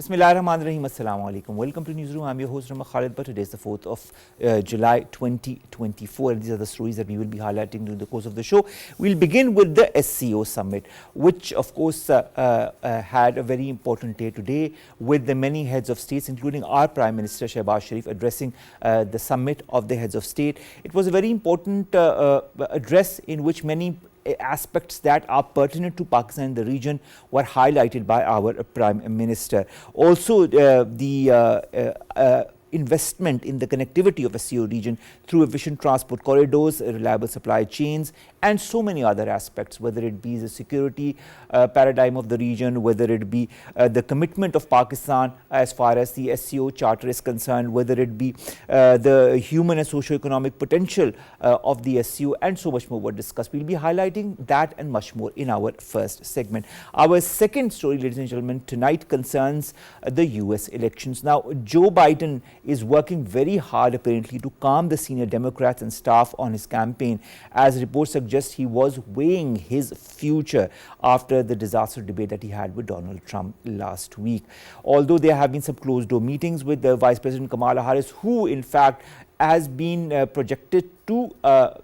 Bismillahirrahmanirrahim. Assalamu alaikum. Welcome to Newsroom. I'm your host Khalid. But today is the 4th of July 2024. And these are the stories that we will be highlighting during the course of the show. We'll begin with the SCO Summit, which of course had a very important day today with the many heads of states, including our Prime Minister Shehbaz addressing the summit of the heads of state. It was a very important address in which many aspects that are pertinent to Pakistan and the region were highlighted by our Prime Minister. Also, the investment in the connectivity of the SCO region through efficient transport corridors, reliable supply chains, and so many other aspects, whether it be the security paradigm of the region, whether it be the commitment of Pakistan as far as the SCO Charter is concerned, whether it be the human and socio-economic potential of the SCO, and so much more were discussed. We'll be highlighting that and much more in our first segment. Our second story, ladies and gentlemen, tonight concerns the US elections. Now, Joe Biden is working very hard apparently to calm the senior Democrats and staff on his campaign, as reports suggest he was weighing his future after the disaster debate that he had with Donald Trump last week. Although there have been some closed door meetings with the Vice President Kamala Harris, who in fact has been projected to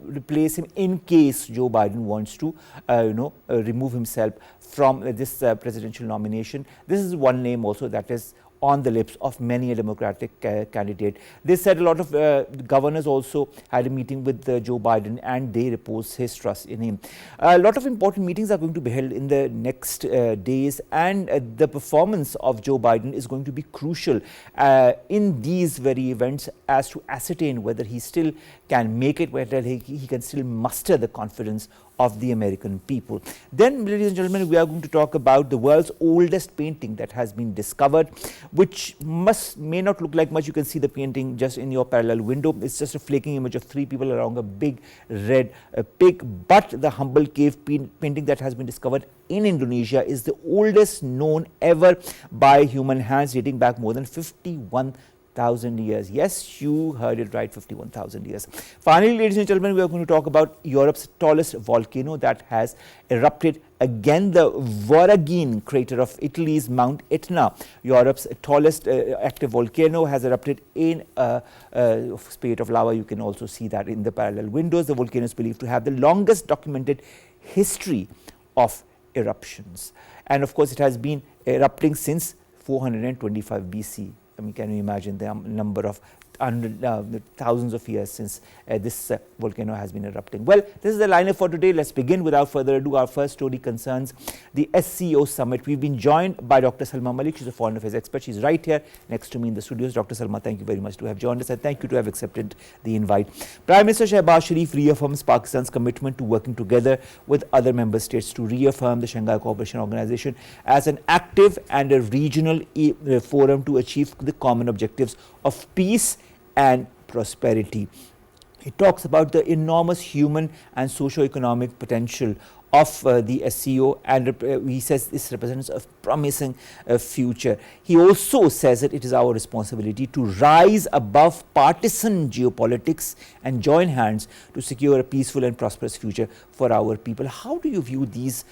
replace him in case Joe Biden wants to remove himself from this presidential nomination. This is one name also that is on the lips of many a Democratic candidate. They said a lot of governors also had a meeting with Joe Biden, and they reposed his trust in him. A lot of important meetings are going to be held in the next days, and the performance of Joe Biden is going to be crucial in these very events as to ascertain whether he still can make it, whether he can still muster the confidence of the American people. Then, ladies and gentlemen, we are going to talk about the world's oldest painting that has been discovered, which may not look like much. You can see the painting just in your parallel window. It's just a flaking image of three people around a big red pig. But the humble cave painting that has been discovered in Indonesia is the oldest known ever by human hands, dating back more than 51,000 years. Yes, you heard it right, 51,000 years. Finally, ladies and gentlemen, we are going to talk about Europe's tallest volcano that has erupted again, the Voragine crater of Italy's Mount Etna. Europe's tallest active volcano has erupted in a spate of lava. You can also see that in the parallel windows. The volcano is believed to have the longest documented history of eruptions. And of course, it has been erupting since 425 BC. I mean, can you imagine the number of thousands of years since this volcano has been erupting? Well, this is the lineup for today. Let's begin without further ado. Our first story concerns the SCO Summit. We've been joined by Dr. Salma Malik. She's a foreign affairs expert. She's right here next to me in the studios. Dr. Salma, thank you very much to have joined us, and thank you to have accepted the invite. Prime Minister Shehbaz reaffirms Pakistan's commitment to working together with other member states to reaffirm the Shanghai Cooperation Organization as an active and a regional forum to achieve the common objectives of peace and prosperity. He talks about the enormous human and socio-economic potential of the SCO, and he says this represents a promising future. He also says that it is our responsibility to rise above partisan geopolitics and join hands to secure a peaceful and prosperous future for our people. How do you view these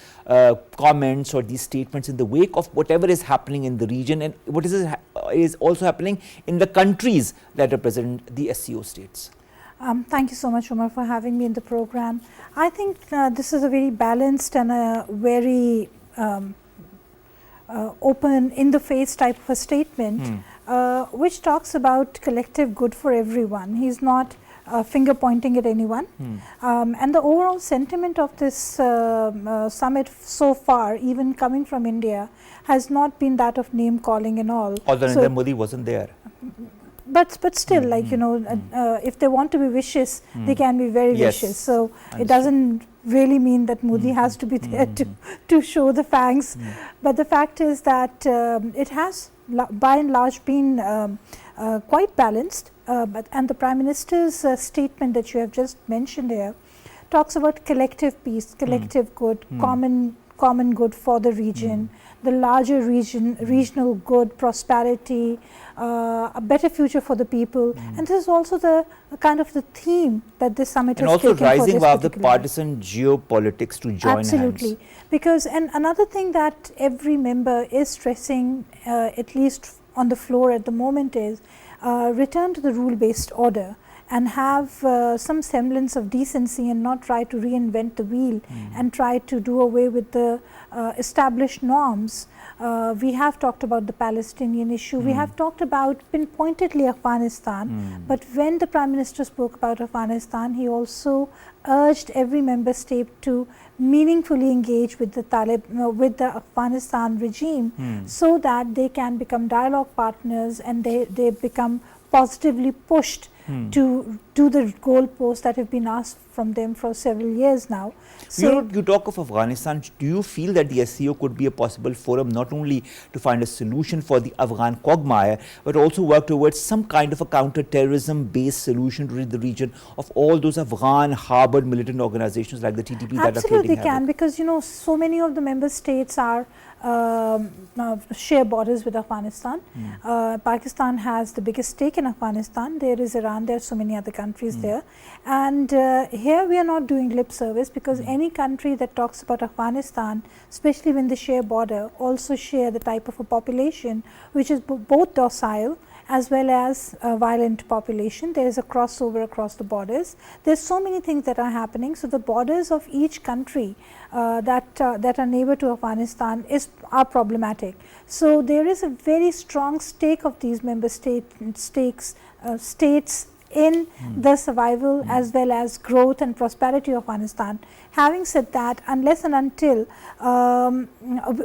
comments or these statements in the wake of whatever is happening in the region, and what is also happening in the countries that represent the SCO states? Thank you so much, Omar, for having me in the program. I think this is a very balanced and a very open, in-the-face type of a statement, which talks about collective good for everyone. He's not finger pointing at anyone. And the overall sentiment of this summit so far, even coming from India, has not been that of name calling and all. Although Narendra Modi wasn't there. But still, like, you know, if they want to be vicious, they can be very vicious. So it doesn't really mean that Modi has to be there to show the fangs. But the fact is that it has by and large been quite balanced. And the Prime Minister's statement that you have just mentioned here talks about collective peace, collective good, common good for the region, the larger regional good, prosperity, a better future for the people, and this is also the kind of the theme that this summit and has taken also rising above the particular partisan geopolitics to join Absolutely. hands. Because, and another thing that every member is stressing, at least on the floor at the moment, is return to the rule-based order and have some semblance of decency and not try to reinvent the wheel and try to do away with the established norms. We have talked about the Palestinian issue, we have talked about pinpointedly Afghanistan, but when the Prime Minister spoke about Afghanistan, he also urged every member state to meaningfully engage with the with the Afghanistan regime so that they can become dialogue partners and they become positively pushed to do the goalposts that have been asked from them for several years now. So, you talk of Afghanistan, do you feel that the SCO could be a possible forum not only to find a solution for the Afghan quagmire, but also work towards some kind of a counter-terrorism based solution to the region of all those Afghan harbored militant organizations like the TTP that are creating havoc? Absolutely can, because you know, so many of the member states are share borders with Afghanistan. Pakistan has the biggest stake in Afghanistan. There is Iran, there are so many other countries there, and here we are not doing lip service, because any country that talks about Afghanistan, especially when they share border, also share the type of a population which is both docile as well as a violent population. There is a crossover across the borders. There's so many things that are happening. So the borders of each country that are neighbor to Afghanistan are problematic. So there is a very strong stake of these member states in the survival as well as growth and prosperity of Afghanistan. Having said that, unless and until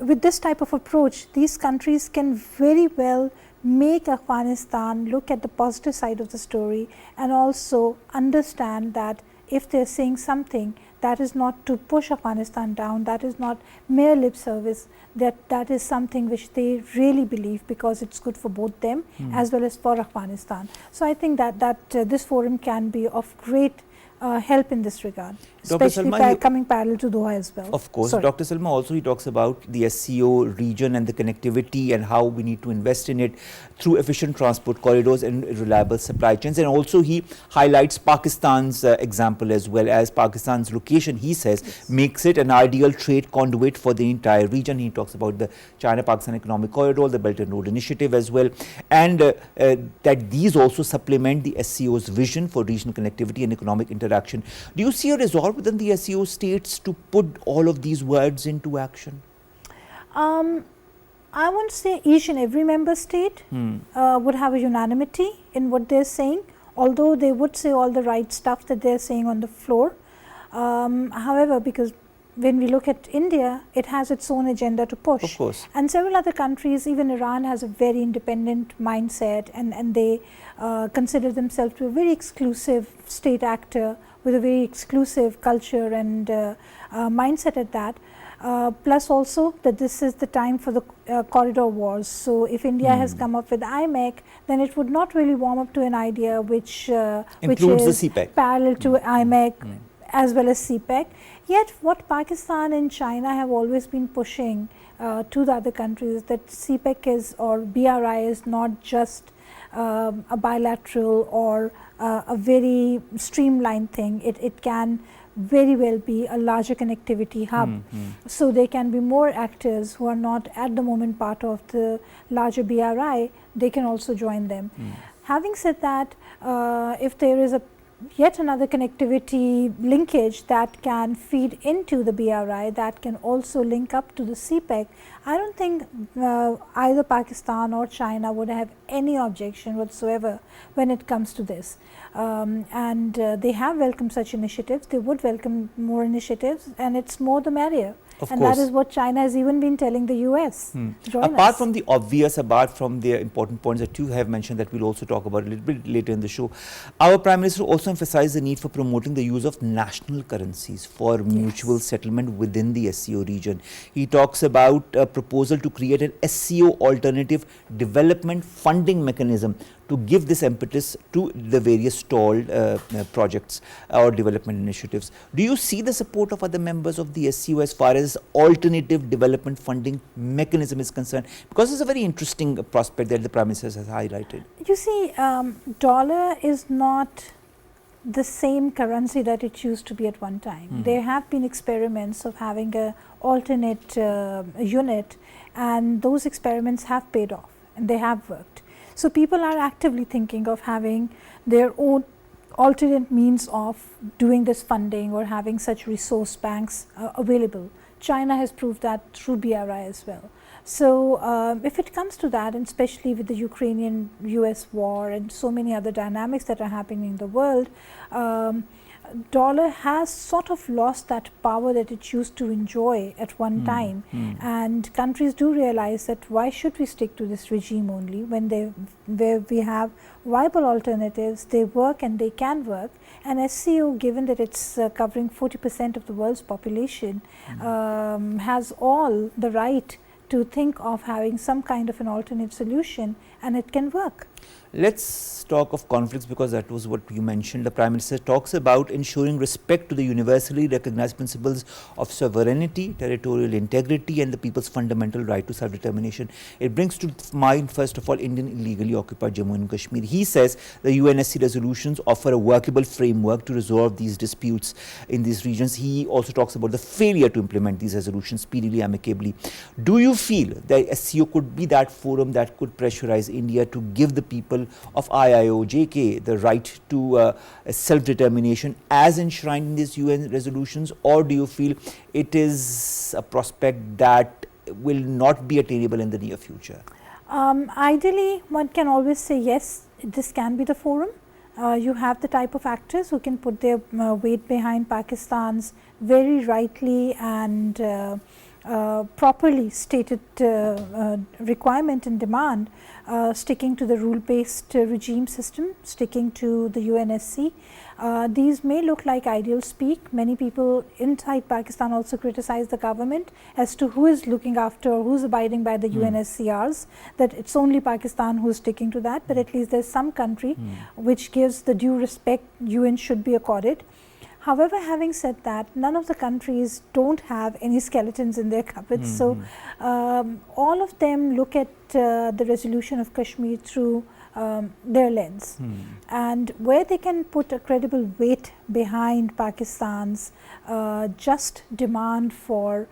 with this type of approach, these countries can very well make Afghanistan look at the positive side of the story and also understand that if they are saying something, that is not to push Afghanistan down, that is not mere lip service, that is something which they really believe, because it's good for both them as well as for Afghanistan. So I think that this forum can be of great help in this regard, especially coming parallel to Doha as well. Of course. Dr. Salma also, he talks about the SCO region and the connectivity and how we need to invest in it through efficient transport corridors and reliable supply chains, and also he highlights Pakistan's example as well, as Pakistan's location, he says, makes it an ideal trade conduit for the entire region. He talks about the China-Pakistan Economic Corridor, the Belt and Road Initiative as well, and that these also supplement the SCO's vision for regional connectivity and economic interaction. Do you see a resolve within the SCO states to put all of these words into action? I won't say each and every member state would have a unanimity in what they're saying, although they would say all the right stuff that they're saying on the floor. However, because when we look at India, it has its own agenda to push. Of course. And several other countries, even Iran, has a very independent mindset, and they consider themselves to be a very exclusive state actor with a very exclusive culture and mindset at that. Plus also that this is the time for the corridor wars. So if India has come up with IMEC, then it would not really warm up to an idea which is the CPEC. Parallel to IMEC as well as CPEC. Yet what Pakistan and China have always been pushing to the other countries, that CPEC is, or BRI is, not just a bilateral or a very streamlined thing. It can very well be a larger connectivity hub. So there can be more actors who are not at the moment part of the larger BRI, they can also join them. Having said that, if there is yet another connectivity linkage that can feed into the BRI, that can also link up to the CPEC, I don't think either Pakistan or China would have any objection whatsoever when it comes to this. And they have welcomed such initiatives. They would welcome more initiatives, and it's more the merrier. And that is what China has even been telling the US. Apart from the obvious, apart from the important points that you have mentioned that we'll also talk about a little bit later in the show, our Prime Minister also emphasized the need for promoting the use of national currencies for mutual settlement within the SCO region. He talks about a proposal to create an SCO alternative development funding mechanism to give this impetus to the various stalled projects or development initiatives. Do you see the support of other members of the SCO as far as alternative development funding mechanism is concerned? Because it's a very interesting prospect that the Prime Minister has highlighted. You see, dollar is not the same currency that it used to be at one time. There have been experiments of having a alternate unit, and those experiments have paid off and they have worked. So people are actively thinking of having their own alternate means of doing this funding or having such resource banks available. China has proved that through BRI as well. So if it comes to that, and especially with the Ukrainian-US war and so many other dynamics that are happening in the world, dollar has sort of lost that power that it used to enjoy at one time, and countries do realize that why should we stick to this regime only when where we have viable alternatives, they work and they can work. And SCO, given that it's covering 40% of the world's population, has all the right to think of having some kind of an alternate solution, and it can work. Let's talk of conflicts, because that was what you mentioned. The Prime Minister talks about ensuring respect to the universally recognized principles of sovereignty, territorial integrity and the people's fundamental right to self-determination. It brings to mind, first of all, Indian illegally occupied Jammu and Kashmir. He says the UNSC resolutions offer a workable framework to resolve these disputes in these regions. He also talks about the failure to implement these resolutions speedily, amicably. Do you feel that SCO could be that forum that could pressurize India to give the people of IIO-JK the right to self-determination as enshrined in these UN resolutions, or do you feel it is a prospect that will not be attainable in the near future? Ideally, one can always say yes, this can be the forum. You have the type of actors who can put their weight behind Pakistan's very rightly and properly stated requirement and demand, sticking to the rule-based regime system, sticking to the UNSC. These may look like ideal speak. Many people inside Pakistan also criticize the government as to who is looking after or who is abiding by the UNSCRs, that it's only Pakistan who is sticking to that, but at least there's some country which gives the due respect UN should be accorded. However, having said that, none of the countries don't have any skeletons in their cupboards. So all of them look at the resolution of Kashmir through their lens, and where they can put a credible weight behind Pakistan's just demand for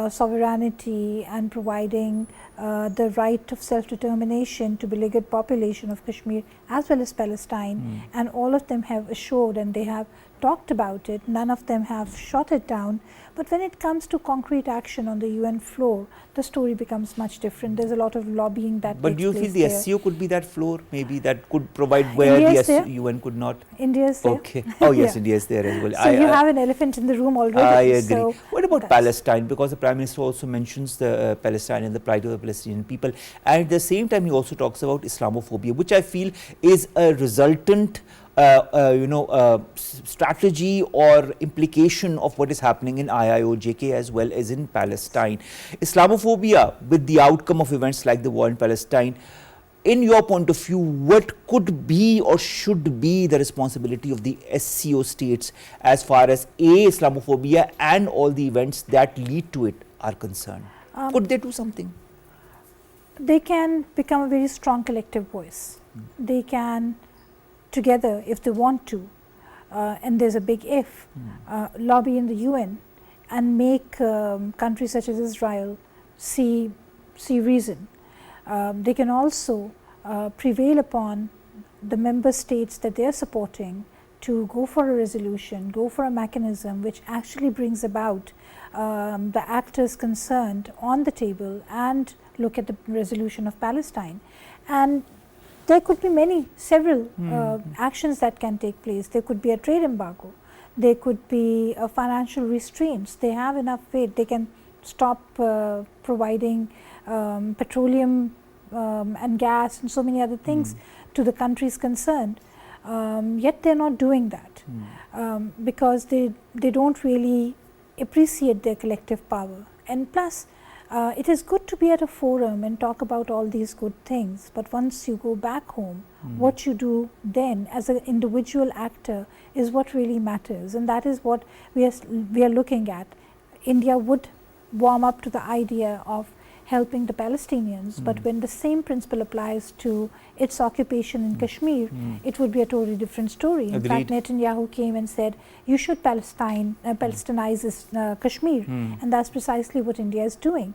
sovereignty and providing the right of self-determination to beleaguered population of Kashmir as well as Palestine, and all of them have assured and they have talked about it, none of them have shot it down. But when it comes to concrete action on the UN floor, the story becomes much different. There's a lot of lobbying that takes place. But do you feel the SCO could be that floor, maybe, that could provide where the UN could not? India is there. Okay. Oh yes, India is there as well. So you have an elephant in the room already. I agree. So what about Palestine? Because the Prime Minister also mentions the Palestine and the plight of the Palestinian people. And at the same time, he also talks about Islamophobia, which I feel is a resultant strategy or implication of what is happening in IIO-JK as well as in Palestine. Islamophobia, with the outcome of events like the war in Palestine, in your point of view, what could be or should be the responsibility of the SCO states as far as Islamophobia and all the events that lead to it are concerned? Could they do something? They can become a very strong collective voice. They can together, if they want to, and there's a big if, lobby in the UN and make countries such as Israel see reason. They can also prevail upon the member states that they are supporting to go for a resolution, go for a mechanism which actually brings about the actors concerned on the table and look at the resolution of Palestine. And there could be several actions that can take place. There could be a trade embargo. There could be financial restraints. They have enough weight. They can stop providing petroleum and gas and so many other things to the countries concerned. Yet they are not doing that because they don't really appreciate their collective power. And plus, it is good to be at a forum and talk about all these good things, but once you go back home, what you do then as an individual actor is what really matters, and that is what we are looking at. India would warm up to the idea of helping the Palestinians, but when the same principle applies to its occupation in Kashmir, it would be a totally different story. In fact, Netanyahu came and said, you should Palestinize Kashmir, and that's precisely what India is doing.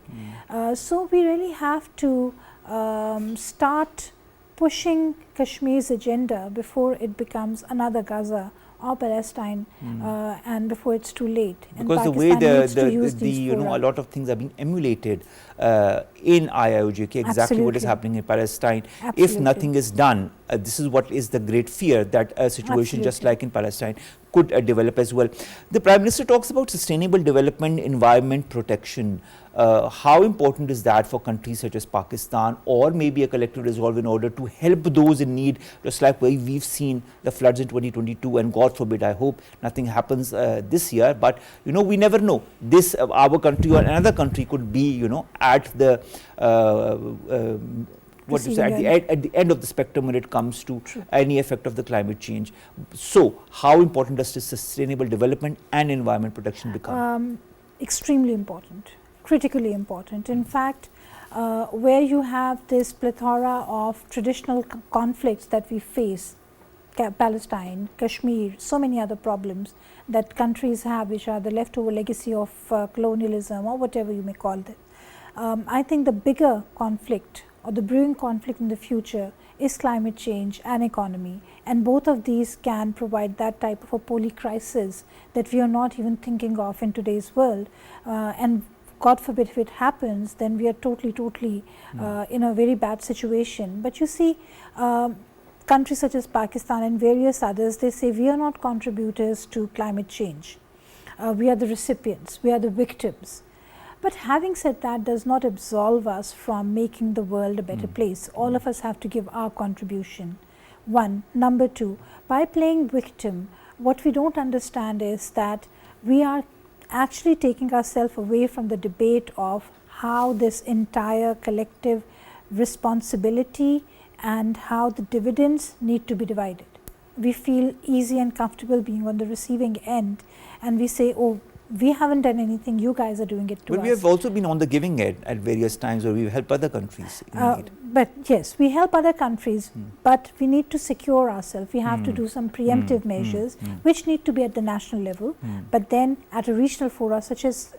So we really have to start pushing Kashmir's agenda before it becomes another Gaza or Palestine, and before it's too late. Because the way a lot of things are being emulated in IIOJK, exactly what is happening in Palestine. If nothing is done, this is what is the great fear, that a situation just like in Palestine could develop as well. The Prime Minister talks about sustainable development, environment protection. How important is that for countries such as Pakistan, or maybe a collective resolve in order to help those in need, just like we've seen the floods in 2022, and God forbid, I hope nothing happens this year, but we never know. This our country or another country could be at the at the end of the spectrum when it comes to any effect of the climate change. So how important does this sustainable development and environment protection become? Extremely important, critically important. In fact, where you have this plethora of traditional conflicts that we face, Palestine, Kashmir, so many other problems that countries have, which are the leftover legacy of colonialism or whatever you may call it. I think the bigger conflict or the brewing conflict in the future is climate change and economy, and both of these can provide that type of a polycrisis that we are not even thinking of in today's world, and God forbid if it happens, then we are totally in a very bad situation. But you see, countries such as Pakistan and various others, they say we are not contributors to climate change, we are the recipients, we are the victims. But having said that does not absolve us from making the world a better place. All of us have to give our contribution. One. Number two, by playing victim, what we don't understand is that we are actually taking ourselves away from the debate of how this entire collective responsibility and how the dividends need to be divided. We feel easy and comfortable being on the receiving end, and we say, oh, we haven't done anything, you guys are doing it to us. But we have also been on the giving end at various times where we help other countries in need. But yes, we help other countries, but we need to secure ourselves. We have to do some preemptive measures which need to be at the national level, but then at a regional fora such as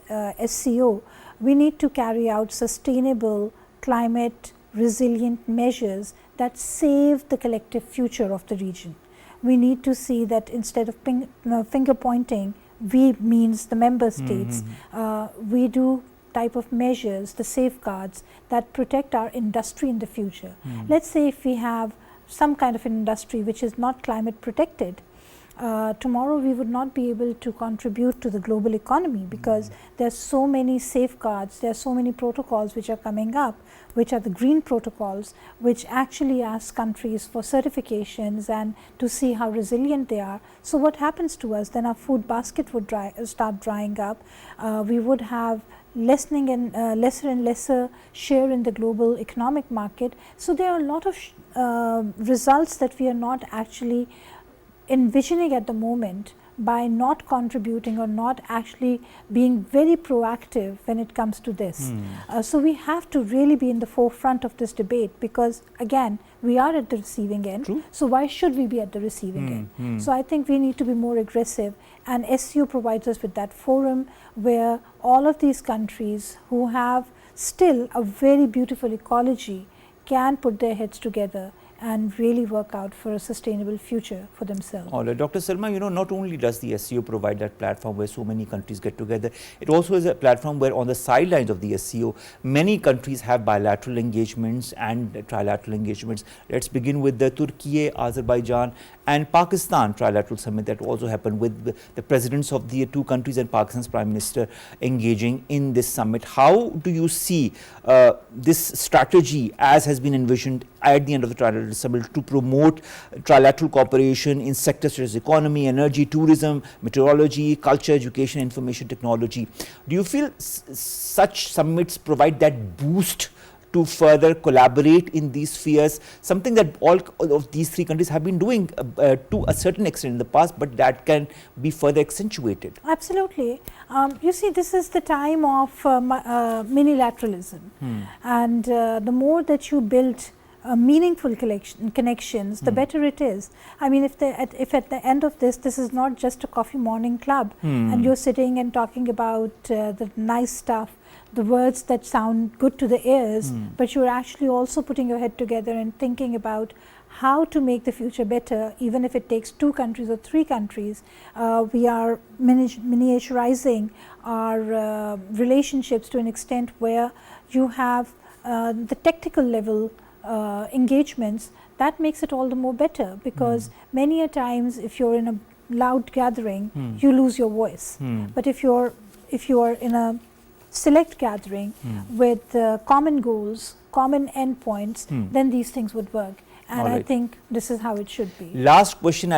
SCO, we need to carry out sustainable climate resilient measures that save the collective future of the region. We need to see that instead of finger pointing, we means the member states, we do type of measures, the safeguards that protect our industry in the future. Let's say if we have some kind of an industry which is not climate protected, tomorrow we would not be able to contribute to the global economy, because there are so many safeguards, there are so many protocols which are coming up, which are the green protocols, which actually ask countries for certifications and to see how resilient they are. So what happens to us? Then our food basket would start drying up. We would have lesser and lesser share in the global economic market. So there are a lot of results that we are not actually envisioning at the moment by not contributing or not actually being very proactive when it comes to this. So we have to really be in the forefront of this debate, because again, we are at the receiving end. True. So why should we be at the receiving end? So I think we need to be more aggressive, and SCO provides us with that forum where all of these countries who have still a very beautiful ecology can put their heads together and really work out for a sustainable future for themselves. All right, Dr. Salma, not only does the SCO provide that platform where so many countries get together, it also is a platform where on the sidelines of the SCO, many countries have bilateral engagements and trilateral engagements. Let's begin with the Turkey, Azerbaijan and Pakistan trilateral summit that also happened with the presidents of the two countries and Pakistan's Prime Minister engaging in this summit. How do you see this strategy as has been envisioned at the end of the trilateral assembled to promote trilateral cooperation in sectors such as economy, energy, tourism, meteorology, culture, education, information technology. Do you feel such summits provide that boost to further collaborate in these spheres, something that all of these three countries have been doing to a certain extent in the past, but that can be further accentuated? Absolutely. You see, this is the time of minilateralism, and the more that you build meaningful connections, the better it is. I mean, if at the end of this is not just a coffee morning club, and you're sitting and talking about the nice stuff, the words that sound good to the ears, but you're actually also putting your head together and thinking about how to make the future better, even if it takes 2 countries or 3 countries. We are miniaturizing our relationships to an extent where you have the technical level engagements. That makes it all the more better, because many a times if you're in a loud gathering, you lose your voice. But if you're in a select gathering with common goals, common endpoints, then these things would work. And I think this is how it should be. Last question,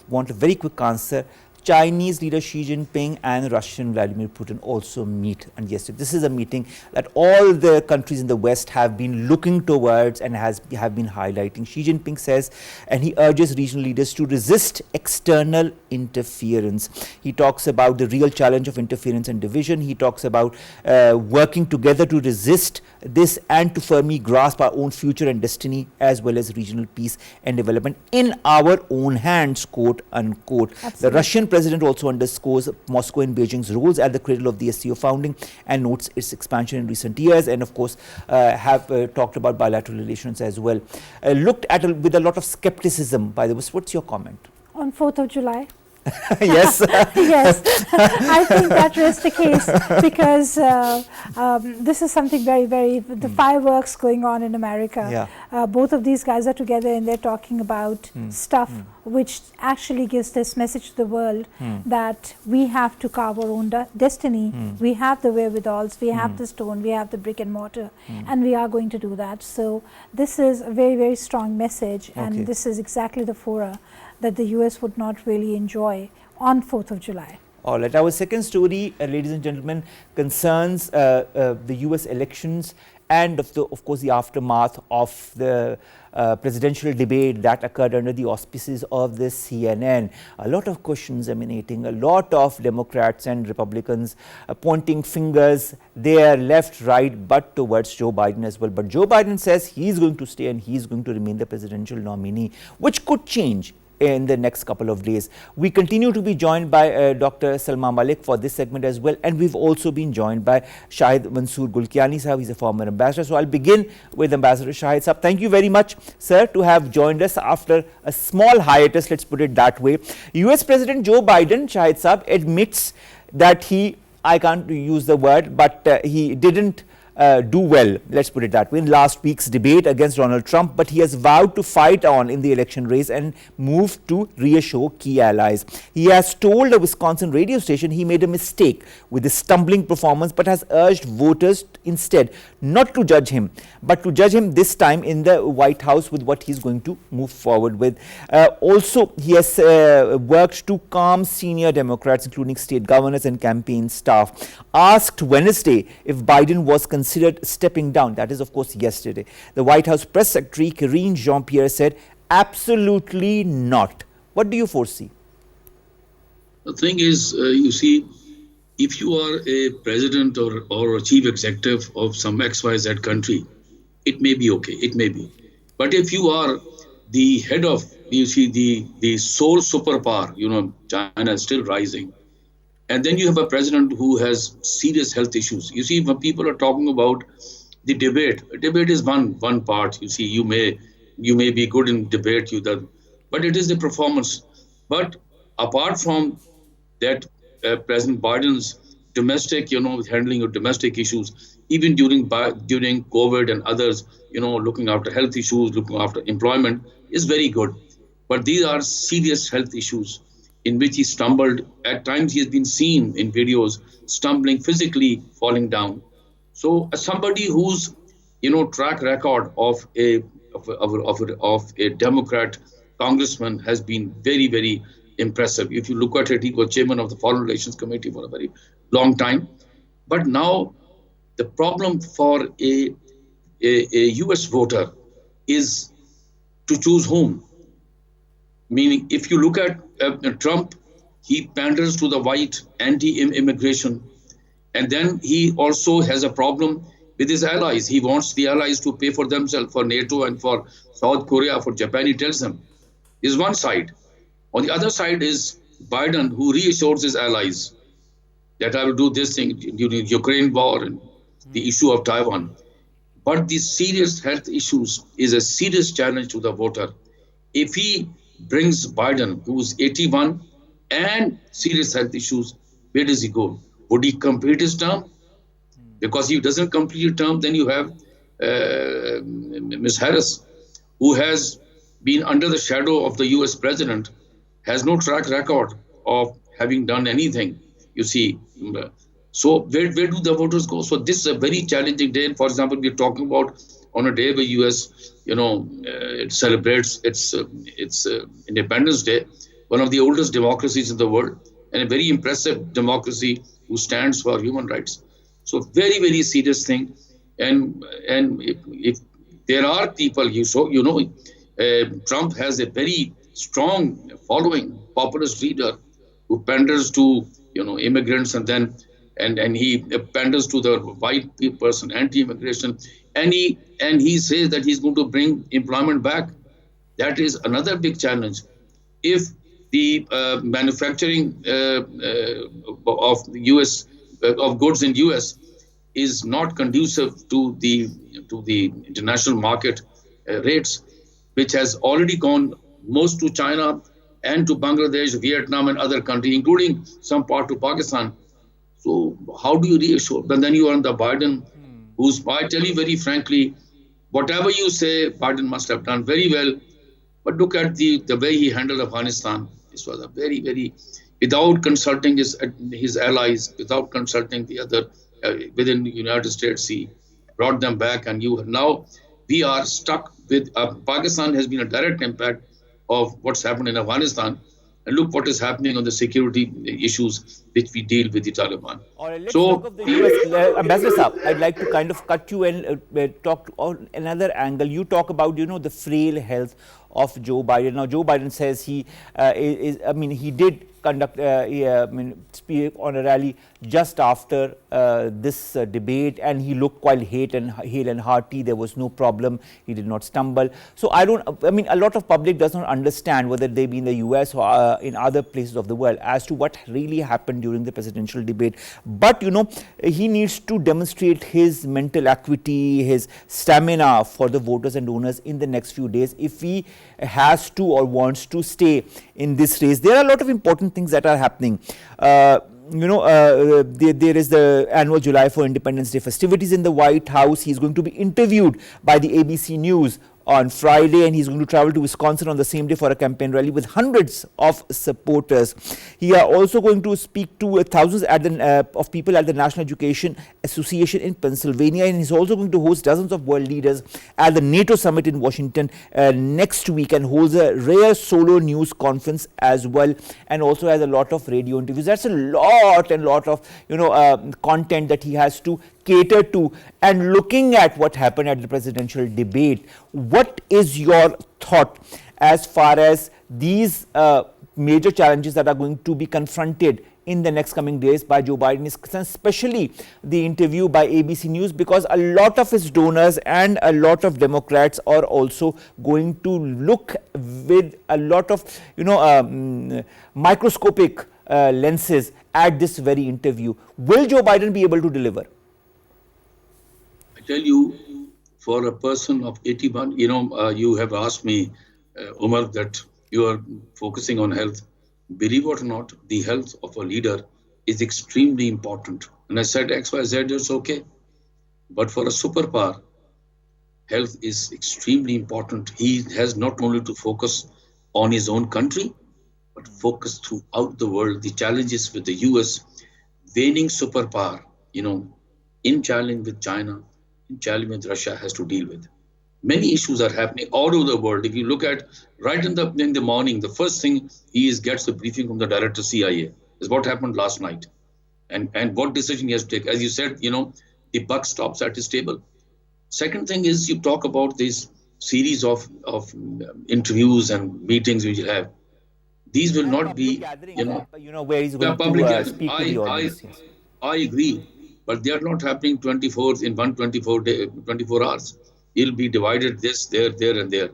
want a very quick answer. Chinese leader Xi Jinping and Russian Vladimir Putin also meet, and yes, this is a meeting that all the countries in the West have been looking towards and have been highlighting. Xi Jinping says, and he urges regional leaders to resist external interference. He talks about the real challenge of interference and division. He talks about working together to resist this and to firmly grasp our own future and destiny, as well as regional peace and development in our own hands, quote unquote. Absolutely. The Russian president also underscores Moscow and Beijing's roles at the cradle of the SCO founding and notes its expansion in recent years, and of course have talked about bilateral relations as well. Looked at with a lot of skepticism, by the way. What's your comment? On 4th of July? Yes. Yes, I think that is the case, because this is something very, the fireworks going on in America. Both of these guys are together and they're talking about stuff which actually gives this message to the world that we have to carve our own destiny. We have the wherewithals, we have the stone, we have the brick and mortar, and we are going to do that. So this is a very strong message, and this is exactly the fora that the US would not really enjoy on 4th of July. All right, our second story, ladies and gentlemen, concerns the US elections and of course the aftermath of the presidential debate that occurred under the auspices of the CNN. A lot of questions emanating, a lot of Democrats and Republicans pointing fingers there, left, right, but towards Joe Biden as well. But Joe Biden says he's going to stay and he's going to remain the presidential nominee, which could change in the next couple of days. We continue to be joined by Dr. Salma Malik for this segment as well, and we've also been joined by Shahid Kiani sahab. He's a former ambassador. So I'll begin with Ambassador Shahid sahab. Thank you very much, sir, to have joined us after a small hiatus, let's put it that way. US President Joe Biden, Shahid sahab, admits that I can't use the word, but he didn't do well, let's put it that way, in last week's debate against Donald Trump, but he has vowed to fight on in the election race and move to reassure key allies. He has told a Wisconsin radio station he made a mistake with his stumbling performance, but has urged voters instead not to judge him, but to judge him this time in the White House with what he's going to move forward with. Also, he has worked to calm senior Democrats, including state governors and campaign staff. Asked Wednesday if Biden was considered stepping down, that is of course yesterday, the White House press secretary Karine Jean-Pierre said absolutely not. What do you foresee? The thing is, you see, if you are a president or a chief executive of some XYZ country, it may be okay, it may be. But if you are the head of, you see, the sole superpower, you know, China is still rising, and then you have a president who has serious health issues. You see, when people are talking about the debate is one part. You see, you may be good in debate, but it is the performance. But apart from that, President Biden's domestic, handling of domestic issues, even during COVID and others, looking after health issues, looking after employment is very good. But these are serious health issues in which he stumbled. At times he has been seen in videos stumbling, physically falling down. So as somebody who's track record of a Democrat congressman has been very, very impressive. If you look at it, he was chairman of the Foreign Relations Committee for a very long time. But now the problem for a US voter is to choose whom. Meaning, if you look at Trump, he panders to the white anti-immigration, and then he also has a problem with his allies. He wants the allies to pay for themselves, for NATO and for South Korea, for Japan. He tells them. Is one side. On the other side is Biden, who reassures his allies that I will do this thing during the Ukraine war and the issue of Taiwan. But the serious health issues is a serious challenge to the voter. If he brings Biden, who's 81, and serious health issues, where does he go? Would he complete his term? Because if he doesn't complete his term, then you have Ms. Harris, who has been under the shadow of the US president, has no track record of having done anything, you see. So where do the voters go? So this is a very challenging day. And for example, we're talking about on a day where US, it celebrates its Independence Day, one of the oldest democracies in the world, and a very impressive democracy who stands for human rights. So very, very serious thing. And if there are people, Trump has a very strong following, populist leader who panders to immigrants, and then and he panders to the white person, anti-immigration, and he says that he's going to bring employment back. That is another big challenge. If the manufacturing of US of goods in US is not conducive to the international market rates, which has already gone most to China and to Bangladesh, Vietnam, and other countries, including some part to Pakistan. So how do you reassure? But then you are on the Biden, who's, I tell you very frankly, whatever you say, Biden must have done very well. But look at the way he handled Afghanistan. This was a very, very, without consulting his allies, without consulting the other within the United States, he brought them back. And now we are stuck with Pakistan has been a direct impact of what's happened in Afghanistan. And look what is happening on the security issues which we deal with the Taliban. All right, let's talk of the US. Ambassador Saab, I'd like to kind of cut you and talk on another angle. You talk about, the frail health of Joe Biden. Now, Joe Biden says he did conduct speak on a rally just after this debate, and he looked quite hale and hearty. There was no problem. He did not stumble. So a lot of public does not understand, whether they be in the US or in other places of the world, as to what really happened during the presidential debate. But he needs to demonstrate his mental acuity, his stamina for the voters and donors in the next few days, if he has to or wants to stay in this race. There are a lot of important things that are happening. There is the annual July for Independence Day festivities in the White House. He's going to be interviewed by the ABC News on Friday, and he's going to travel to Wisconsin on the same day for a campaign rally with hundreds of supporters. He is also going to speak to thousands of people at the National Education Association in Pennsylvania, and he's also going to host dozens of world leaders at the NATO Summit in Washington next week, and holds a rare solo news conference as well, and also has a lot of radio interviews. That's a lot of content that he has to cater to. And looking at what happened at the presidential debate, what is your thought as far as these major challenges that are going to be confronted in the next coming days by Joe Biden is concerned, especially the interview by ABC News, because a lot of his donors and a lot of Democrats are also going to look with a lot of microscopic lenses at this very interview. Will Joe Biden be able to deliver? I tell you, for a person of 81, you have asked me, Omar, that you are focusing on health. Believe it or not, the health of a leader is extremely important. And I said XYZ is okay. But for a superpower, health is extremely important. He has not only to focus on his own country, but focus throughout the world. The challenges with the US, waning superpower, in challenge with China, challenge with Russia has to deal with. Many issues are happening all over the world. If you look at right in the morning, the first thing gets the briefing from the director of CIA is what happened last night, and what decision he has to take. As you said, the buck stops at his table. Second thing is you talk about this series of interviews and meetings which you have. These will not be, where he's going to speak to the audience. I agree, but they are not happening 24 in 24 hours. It'll be divided this, there, and there.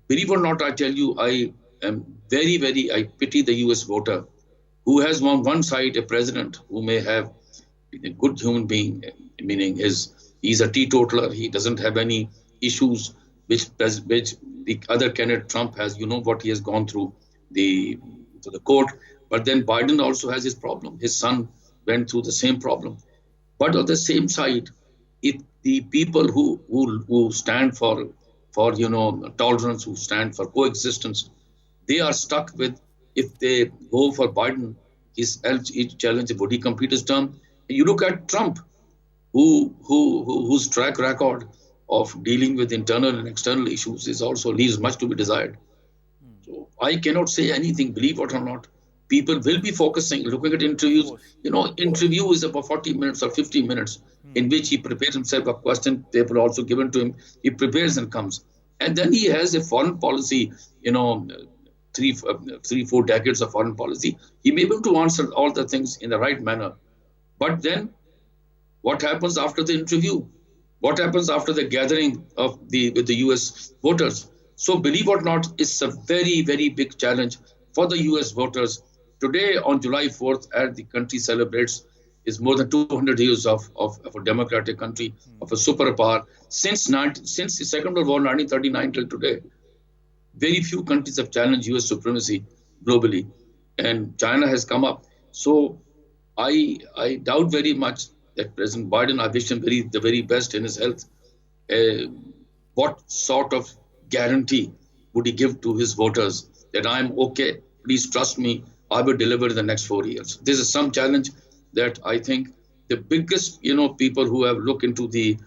Believe or not, I tell you, I am I pity the US voter who has on one side a president who may have a good human being, meaning he's a teetotaler, he doesn't have any issues which the other candidate Trump has. You know what he has gone through to the court. But then Biden also has his problem. His son went through the same problem. But on the same side, if the people who stand for tolerance, who stand for coexistence, they are stuck with, if they go for Biden, his challenge, would he complete his term? You look at Trump, whose track record of dealing with internal and external issues leaves much to be desired. So I cannot say anything, believe it or not. People will be focusing, looking at interviews. Interview is about 40 minutes or 50 minutes in which he prepares himself. A question paper also given to him. He prepares and comes. And then he has a foreign policy, 3-4 decades of foreign policy. He may be able to answer all the things in the right manner. But then what happens after the interview? What happens after the gathering with the US voters? So believe it or not, it's a very, very big challenge for the US voters. Today, on July 4th, as the country celebrates, is more than 200 years of a democratic country, of a superpower. Since the Second World War, 1939 till today, very few countries have challenged US supremacy globally, and China has come up. So I doubt very much that President Biden, I wish him the very best in his health. What sort of guarantee would he give to his voters that I'm okay, please trust me, I will deliver in the next 4 years? This is some challenge that I think the biggest, people who have looked into the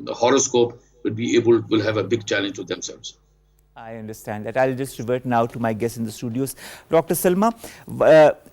horoscope will have a big challenge to themselves. I understand that. I'll just revert now to my guest in the studios, Dr. Salma.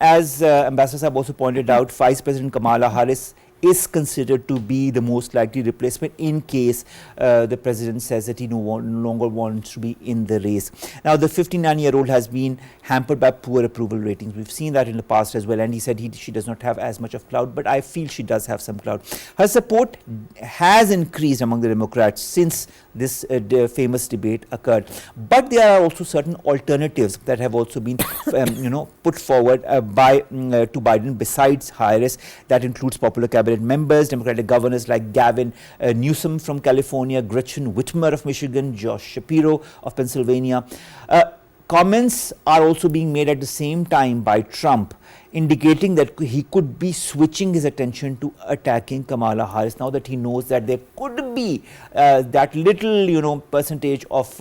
As Ambassador Saab also pointed out, Vice President Kamala Harris is considered to be the most likely replacement in case the president says that he no longer wants to be in the race. Now, the 59-year-old has been hampered by poor approval ratings. We've seen that in the past as well, and he said she does not have as much of clout, but I feel she does have some clout. Her support has increased among the Democrats since this famous debate occurred. But there are also certain alternatives that have also been put forward to Biden besides Harris. That includes popular cabinet members, Democratic governors like Gavin Newsom from California, Gretchen Whitmer of Michigan, Josh Shapiro of Pennsylvania. Comments are also being made at the same time by Trump, indicating that he could be switching his attention to attacking Kamala Harris now that he knows that there could be that little, percentage of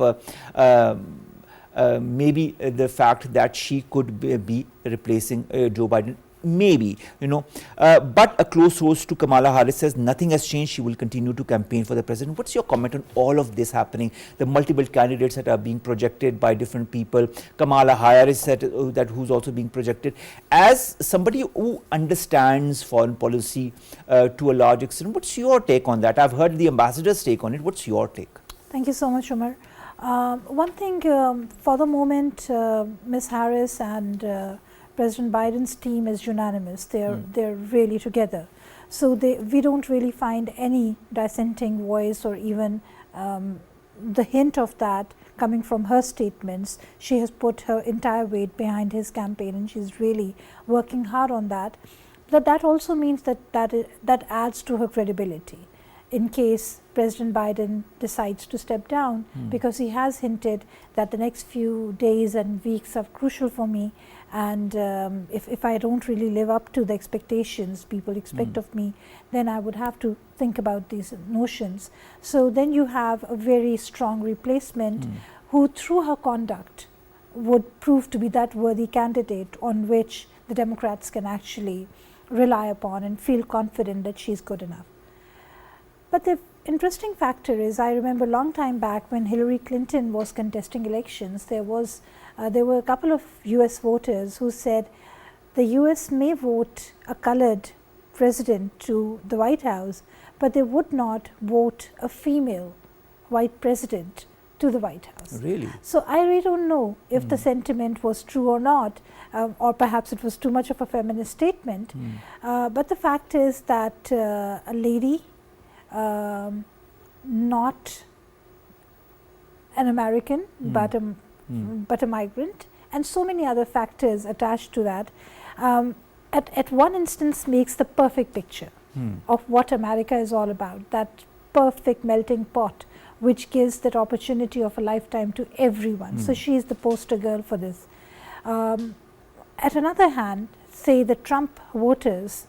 maybe the fact that she could be replacing Joe Biden. Maybe, but a close source to Kamala Harris says nothing has changed. She will continue to campaign for the president. What's your comment on all of this happening? The multiple candidates that are being projected by different people. Kamala Harris that who's also being projected. As somebody who understands foreign policy to a large extent, what's your take on that? I've heard the ambassador's take on it. What's your take? Thank you so much, Omar. One thing, for the moment, Ms. Harris and President Biden's team is unanimous. They're really together. So we don't really find any dissenting voice or even the hint of that coming from her statements. She has put her entire weight behind his campaign, and she's really working hard on that. But that also means that adds to her credibility in case President Biden decides to step down, because he has hinted that the next few days and weeks are crucial for me, and if I don't really live up to the expectations people expect of me, then I would have to think about these notions. So then you have a very strong replacement who, through her conduct, would prove to be that worthy candidate on which the Democrats can actually rely upon and feel confident that she's good enough. But the interesting factor is, I remember a long time back when Hillary Clinton was contesting elections, there were a couple of US voters who said the US may vote a colored president to the White House, but they would not vote a female white president to the White House. Really? So I really don't know if the sentiment was true or not, or perhaps it was too much of a feminist statement. But the fact is that a lady, not an American, but a migrant, and so many other factors attached to that, at one instance makes the perfect picture of what America is all about, that perfect melting pot which gives that opportunity of a lifetime to everyone. So she is the poster girl for this. At another hand, say the Trump voters,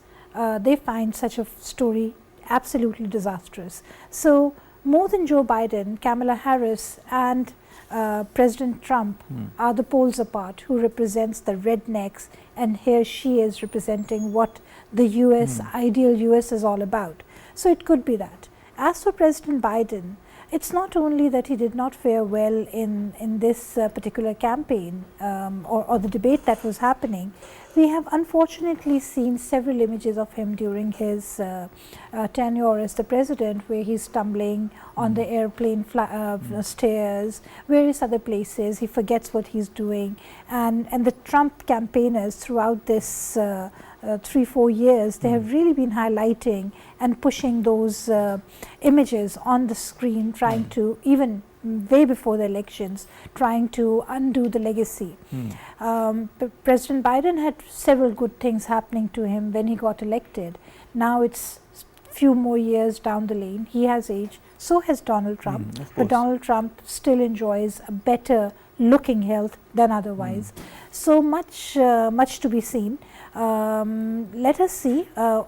they find such a story absolutely disastrous. So more than Joe Biden, Kamala Harris and President Trump are the poles apart, who represents the rednecks, and here she is representing what the US, ideal US is all about. So it could be that. As for President Biden, it's not only that he did not fare well in this particular campaign or the debate that was happening. We have unfortunately seen several images of him during his tenure as the president, where he's stumbling on the airplane stairs, various other places. He forgets what he's doing, and the Trump campaigners throughout this 3-4 years, they have really been highlighting and pushing those images on the screen, trying to, even way before the elections, trying to undo the legacy. President Biden had several good things happening to him when he got elected. Now it's few more years down the lane. He has aged, so has Donald Trump, but Donald Trump still enjoys a better looking health than otherwise. So much to be seen. Let us see. I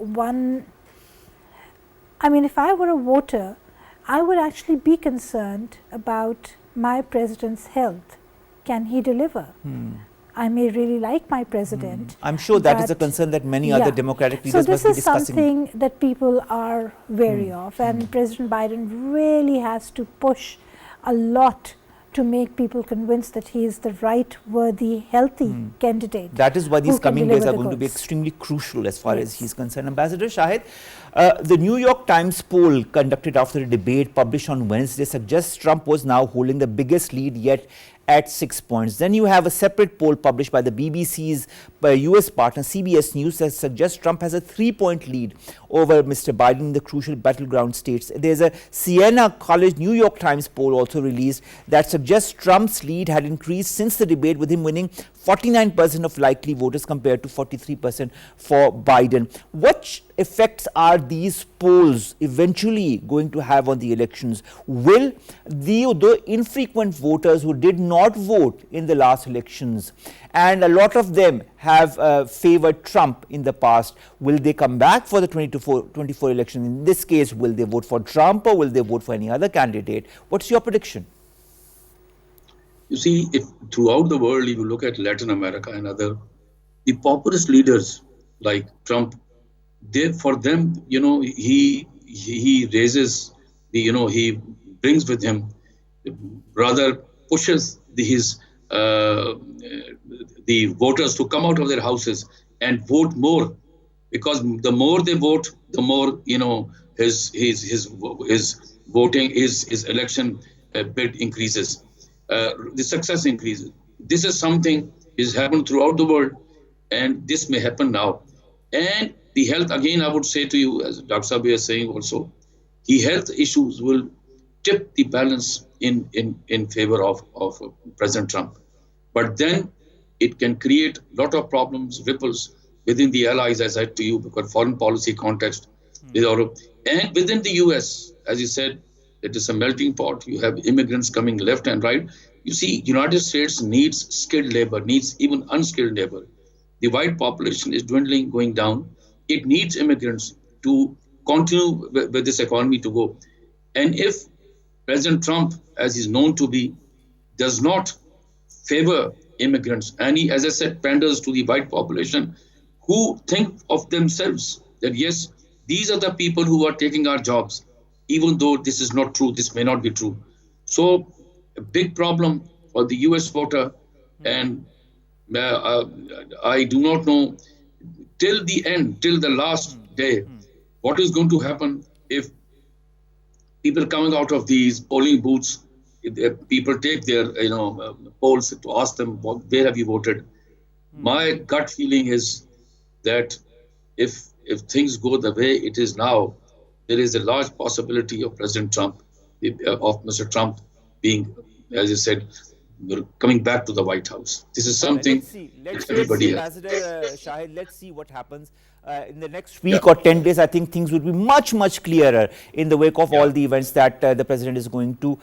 mean, if I were a voter, I would actually be concerned about my president's health. Can he deliver? I may really like my president. I'm sure that is a concern that many other Democratic leaders must be discussing. So this is something that people are wary of, and President Biden really has to push a lot to make people convinced that he is the right, worthy, healthy candidate. That is why these coming days are going to be extremely crucial as far as he's concerned. Ambassador Shahid, the New York Times poll conducted after a debate published on Wednesday suggests Trump was now holding the biggest lead yet at 6 points. Then you have a separate poll published by the BBC's US partner CBS News that suggests Trump has a 3-point lead over Mr. Biden in the crucial battleground states. There's a Siena College New York Times poll also released that suggests Trump's lead had increased since the debate, with him winning 49% of likely voters compared to 43% for Biden. What effects are these polls eventually going to have on the elections? Will the infrequent voters who did not vote in the last elections, and a lot of them have favored Trump in the past, will they come back for the 2024 election? In this case, will they vote for Trump or will they vote for any other candidate? What's your prediction? You see, if throughout the world, if you look at Latin America and other, the populist leaders like Trump, for them, he raises he brings with him, rather pushes the voters to come out of their houses and vote more, because the more they vote, the more his voting, his election bid increases. The success increases. This is something is happened throughout the world, and this may happen now. And the health, again, I would say to you, as Dr. Sabi is saying also, the health issues will tip the balance in favor of President Trump. But then it can create a lot of problems, ripples within the allies, as I said to you, because foreign policy context with Europe. And within the US, as you said, it is a melting pot. You have immigrants coming left and right. You see, United States needs skilled labor, needs even unskilled labor. The white population is dwindling, going down. It needs immigrants to continue with this economy to go. And if President Trump, as he's known to be, does not favor immigrants, and he, as I said, panders to the white population who think of themselves that, yes, these are the people who are taking our jobs. even though this is not true, this may not be true. So a big problem for the US voter, and I do not know till the end, till the last day, what is going to happen if people coming out of these polling booths, if people take their polls to ask them where have you voted. My gut feeling is that if things go the way it is now, there is a large possibility of President Trump, of Mr. Trump being, as you said, coming back to the White House. This is something Let's everybody see, has. Ambassador Shahid, let's see what happens. In the next week or 10 days, I think things would be much clearer in the wake of all the events that the president is going to,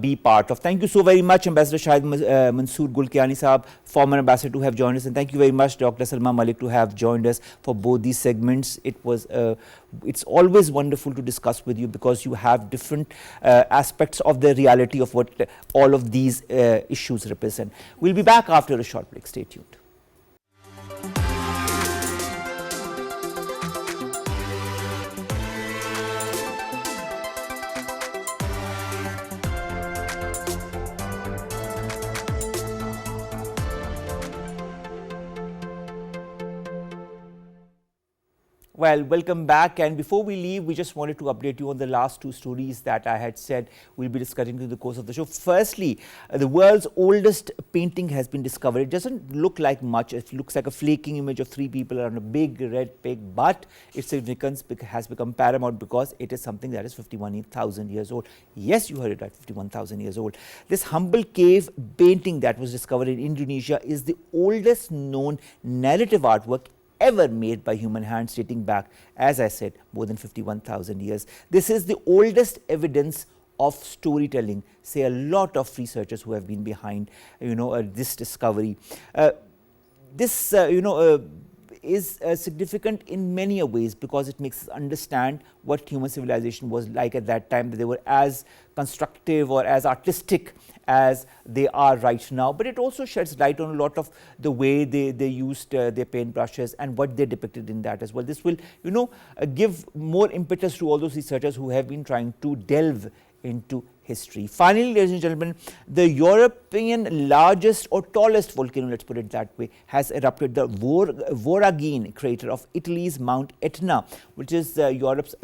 be part of. Thank you so very much, Ambassador Shahid Masroor Gul Kiani Saab, former ambassador, to have joined us, and thank you very much, Dr. Salma Malik, to have joined us for both these segments. It's always wonderful to discuss with you because you have different aspects of the reality of what all of these issues represent. We'll be back after a short break. Stay tuned. Well, welcome back, and before we leave, we just wanted to update you on the last two stories that I had said we'll be discussing through the course of the show. Firstly, the world's oldest painting has been discovered. It doesn't look like much. It looks like a flaking image of three people around a big red pig, but its significance has become paramount because it is something that is 51,000 years old. Yes, you heard it right, 51,000 years old. This humble cave painting that was discovered in Indonesia is the oldest known narrative artwork ever made by human hands, dating back, as I said, more than 51,000 years. This is the oldest evidence of storytelling, say a lot of researchers who have been behind, this discovery. This is significant in many ways because it makes us understand what human civilization was like at that time, that they were as constructive or as artistic as they are right now, but it also sheds light on a lot of the way they used their paint brushes and what they depicted in that as well. This will, give more impetus to all those researchers who have been trying to delve into history. Finally, ladies and gentlemen, the European largest or tallest volcano, let's put it that way, has erupted. The Voragine crater of Italy's Mount Etna, which is Europe's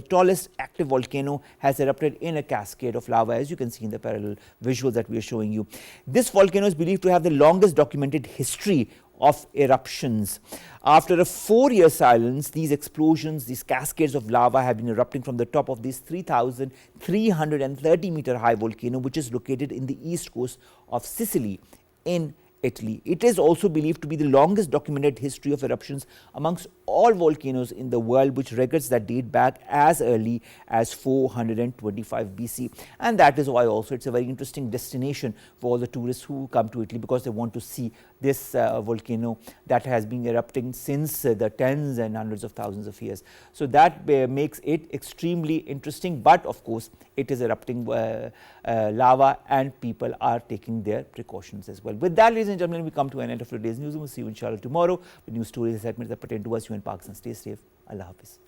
tallest active volcano, has erupted in a cascade of lava, as you can see in the parallel visuals that we are showing you. This volcano is believed to have the longest documented history of eruptions. After a 4-year silence, these explosions, these cascades of lava have been erupting from the top of this 3,330 meter high volcano, which is located in the east coast of Sicily in Italy. It is also believed to be the longest documented history of eruptions amongst all volcanoes in the world, which records that date back as early as 425 BC. And that is why also it's a very interesting destination for all the tourists who come to Italy, because they want to see this volcano that has been erupting since the tens and hundreds of thousands of years. So that makes it extremely interesting, but of course it is erupting lava, and people are taking their precautions as well. With that, ladies and gentlemen, we come to an end of today's newsroom. We'll see you inshallah tomorrow with new stories and segments that pertain to us, you and Pakistan. Stay safe. Allah Hafiz.